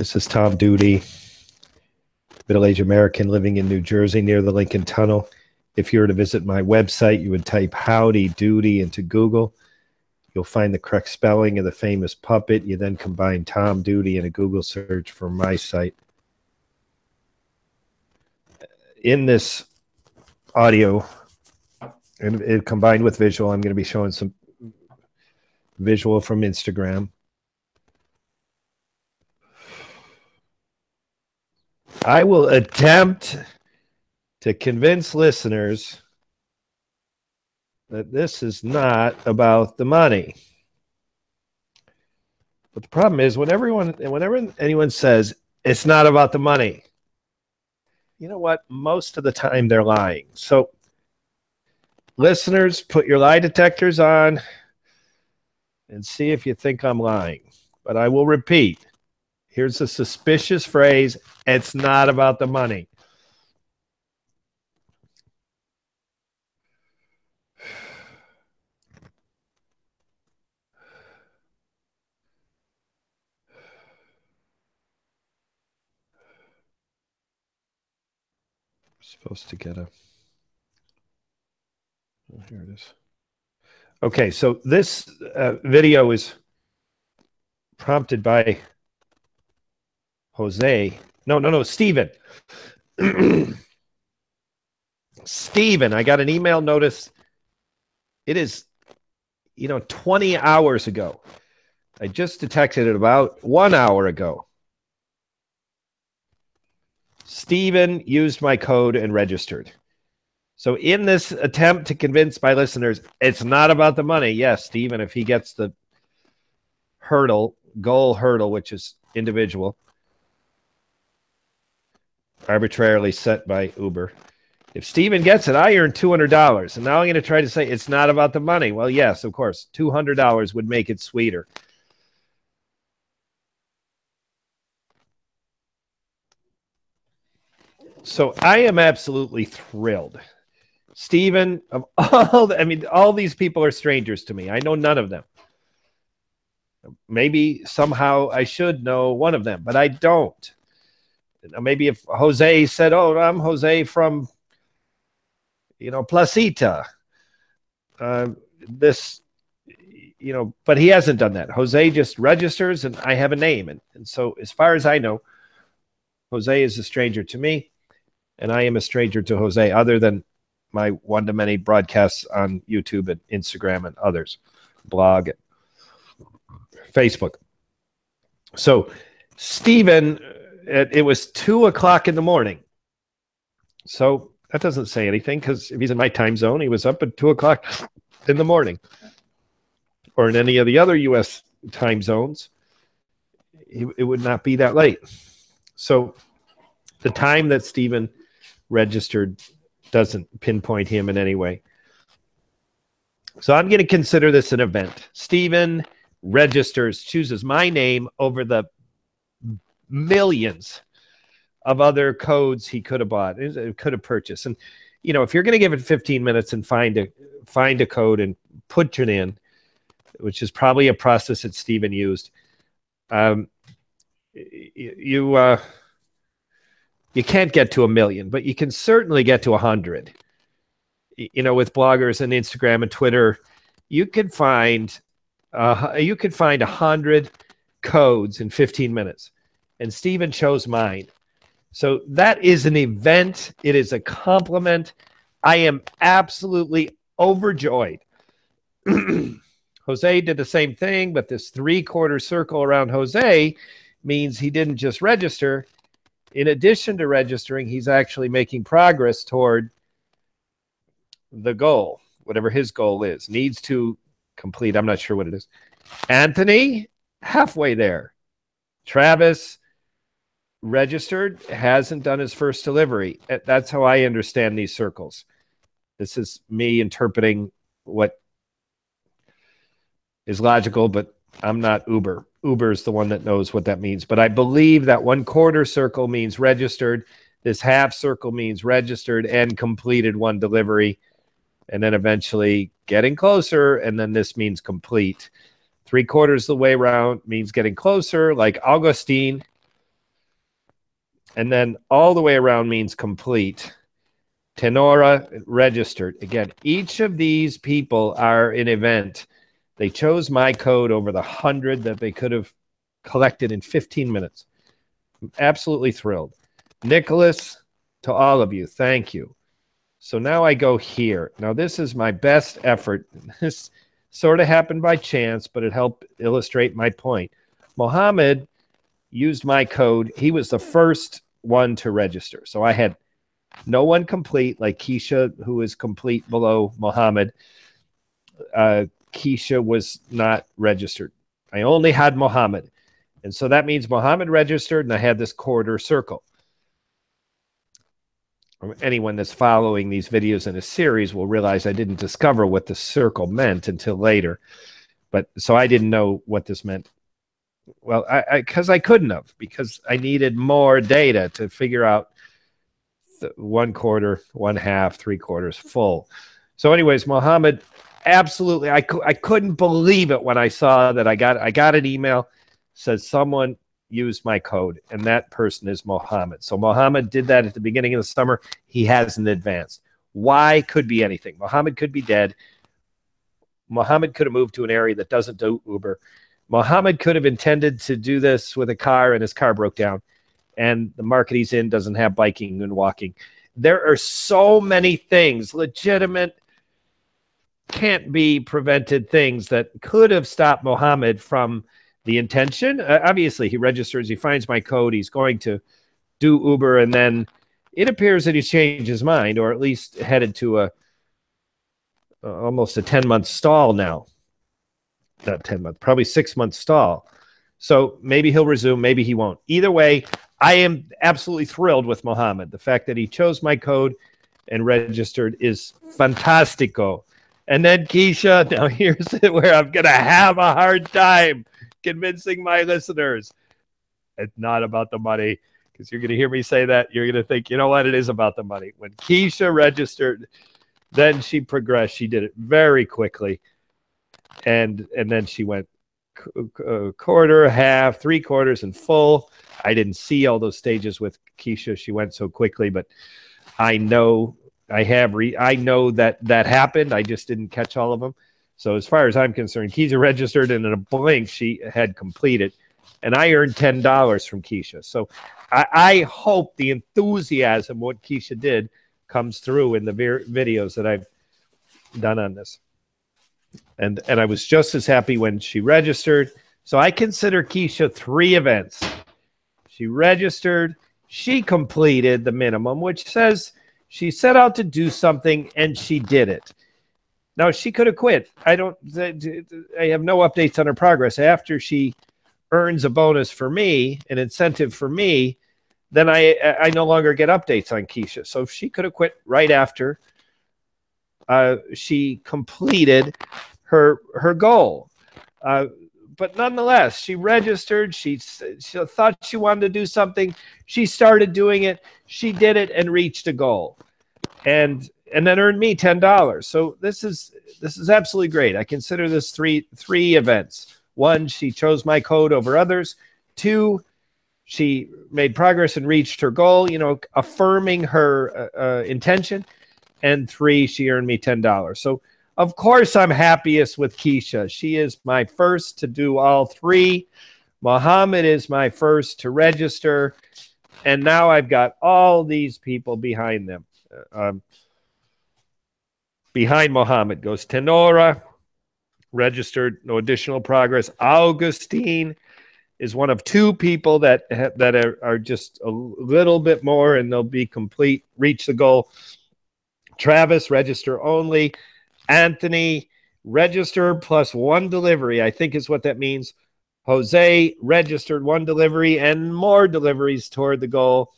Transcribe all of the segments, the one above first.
This is Tom Duty, middle-aged American living in New Jersey near the Lincoln Tunnel. If you were to visit my website, you would type Howdy Doody into Google. You'll find the correct spelling of the famous puppet. You then combine Tom Duty in a Google search for my site. In this audio, and it combined with visual, I'm going to be showing some visual from Instagram. I will attempt to convince listeners that this is not about the money. But the problem is whenever anyone says it's not about the money, you know what? Most of the time they're lying. So listeners, put your lie detectors on and see if you think I'm lying. But I will repeat. Here's a suspicious phrase. It's not about the money. We're supposed to get a... Oh, here it is. Okay, so this video is prompted by Jose. No, Steven. Steven, I got an email notice. It is, 20 hours ago. I just detected it about 1 hour ago. Steven used my code and registered. So in this attempt to convince my listeners, it's not about the money. Yes, Steven, if he gets the goal hurdle, which is individual, arbitrarily set by Uber. If Steven gets it, I earn $200. And now I'm going to try to say it's not about the money. Well, yes, of course, $200 would make it sweeter. So I am absolutely thrilled. Steven, all these people are strangers to me. I know none of them. Maybe somehow I should know one of them, but I don't. Maybe if Jose said, oh, I'm Jose from, Placita. But he hasn't done that. Jose just registers and I have a name. And so as far as I know, Jose is a stranger to me and I am a stranger to Jose, other than my one-to-many broadcasts on YouTube and Instagram and others, blog and Facebook. So Steven, it was 2 o'clock in the morning. So that doesn't say anything, because if he's in my time zone, he was up at 2 o'clock in the morning. Or in any of the other U.S. time zones, it would not be that late. So the time that Steven registered doesn't pinpoint him in any way. So I'm going to consider this an event. Steven registers, chooses my name over the millions of other codes he could have bought, could have purchased. And, if you're going to give it 15 minutes and find a code and put it in, which is probably a process that Steven used, you can't get to 1 million, but you can certainly get to 100. With bloggers and Instagram and Twitter, you could find 100 codes in 15 minutes. And Steven chose mine. So that is an event. It is a compliment. I am absolutely overjoyed. Jose did the same thing, but this 3/4 circle around Jose means he didn't just register. In addition to registering, he's actually making progress toward the goal, whatever his goal is. Needs to complete. I'm not sure what it is. Anthony, halfway there. Travis, registered, hasn't done his first delivery. That's how I understand these circles. This is me interpreting what is logical, but I'm not Uber. Uber is the one that knows what that means. But I believe that 1/4 circle means registered. This half circle means registered and completed one delivery. And then eventually getting closer. And then this means complete. 3/4 the way around means getting closer, like Augustine. And then all the way around means complete. Tenora registered. Again, each of these people are an event. They chose my code over the 100 that they could have collected in 15 minutes. I'm absolutely thrilled. Nicholas, to all of you, thank you. So now I go here. Now this is my best effort. This sort of happened by chance, but it helped illustrate my point. Mohammed used my code. He was the first one to register. So I had no one complete, like Keisha, who is complete below Mohammed. Keisha was not registered. I only had Mohammed. And so that means Mohammed registered, and I had this quarter circle. Anyone that's following these videos in a series will realize I didn't discover what the circle meant until later. But so I didn't know what this meant. Well, because I couldn't have, because I needed more data to figure out 1/4, 1/2, 3/4 full. So anyways, Mohammed, absolutely, I couldn't believe it when I saw that I got an email, says someone used my code, and that person is Mohammed. So Mohammed did that at the beginning of the summer. He hasn't advanced. Why? Could be anything. Mohammed could be dead. Mohammed could have moved to an area that doesn't do Uber. Mohammed could have intended to do this with a car, and his car broke down, and the market he's in doesn't have biking and walking. There are so many things, legitimate, can't be prevented things that could have stopped Mohammed from the intention. Obviously, he registers, he finds my code, he's going to do Uber, and then it appears that he's changed his mind, or at least headed to almost a 10-month stall now. Not 10 months, probably 6-month stall. So maybe he'll resume, maybe he won't. Either way, I am absolutely thrilled with Mohammed. The fact that he chose my code and registered is fantastico. And then Keisha, now here's where I'm going to have a hard time convincing my listeners. It's not about the money, because you're going to hear me say that. You're going to think, you know what, it is about the money. When Keisha registered, then she progressed. She did it very quickly. And then she went quarter, half, 3/4, and full. I didn't see all those stages with Keisha. She went so quickly, but I know I know that happened. I just didn't catch all of them. So as far as I'm concerned, Keisha registered, and in a blink she had completed, and I earned $10 from Keisha. So I hope the enthusiasm what Keisha did comes through in the videos that I've done on this. And I was just as happy when she registered. So I consider Keisha 3 events. She registered, she completed the minimum, which says she set out to do something and she did it. Now, she could have quit. I have no updates on her progress. After she earns a bonus for me, an incentive for me, then I no longer get updates on Keisha. So she could have quit right after she completed her goal. But nonetheless, she registered. She thought she wanted to do something. She started doing it. She did it and reached a goal, and then earned me $10. So this is absolutely great. I consider this three events. 1, she chose my code over others. 2, she made progress and reached her goal, affirming her intention. And 3, she earned me $10. So of course I'm happiest with Keisha. She is my first to do all 3. Mohammed is my first to register. And now I've got all these people behind them. Behind Mohammed goes Tenora, registered, no additional progress. Augustine is one of 2 people that are just a little bit more, and they'll be complete, reach the goal. Travis, register only. Anthony, register plus 1 delivery, I think is what that means. Jose, registered 1 delivery and more deliveries toward the goal.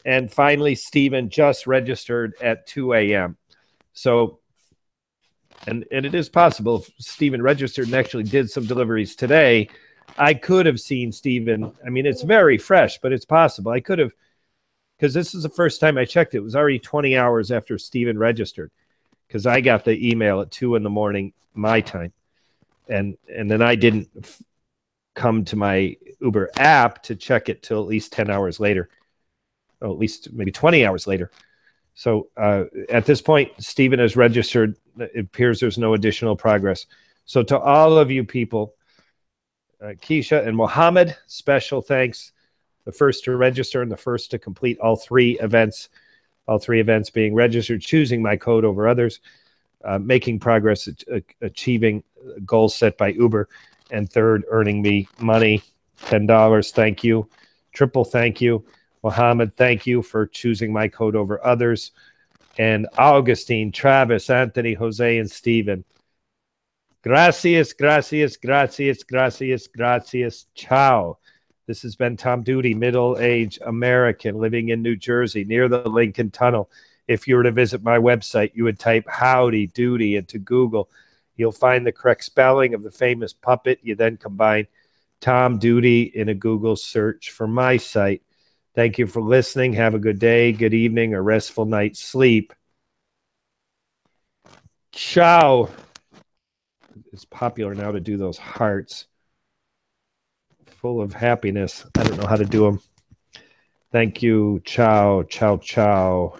And finally, Stephen just registered at 2 a.m. So, and it is possible if Stephen registered and actually did some deliveries today, I could have seen Stephen. I mean, it's very fresh, but it's possible. I could have, because this is the first time I checked. It was already 20 hours after Stephen registered, because I got the email at 2 in the morning, my time. And then I didn't come to my Uber app to check it till at least 10 hours later. at least maybe 20 hours later. So at this point, Stephen has registered. It appears there's no additional progress. So to all of you people, Keisha and Mohammed, special thanks. The first to register and the first to complete all three events being registered, choosing my code over others, making progress, achieving goals set by Uber, and third, earning me money, $10. Thank you. Triple thank you. Mohammed, thank you for choosing my code over others. And Augustine, Travis, Anthony, Jose, and Stephen. Gracias, gracias, gracias, gracias, gracias. Ciao. This has been Tom Duty, middle-aged American living in New Jersey near the Lincoln Tunnel. If you were to visit my website, you would type Howdy Doody into Google. You'll find the correct spelling of the famous puppet. You then combine Tom Duty in a Google search for my site. Thank you for listening. Have a good day, good evening, or restful night's sleep. Ciao. It's popular now to do those hearts. Full of happiness. I don't know how to do them. Thank you. Ciao, ciao, ciao.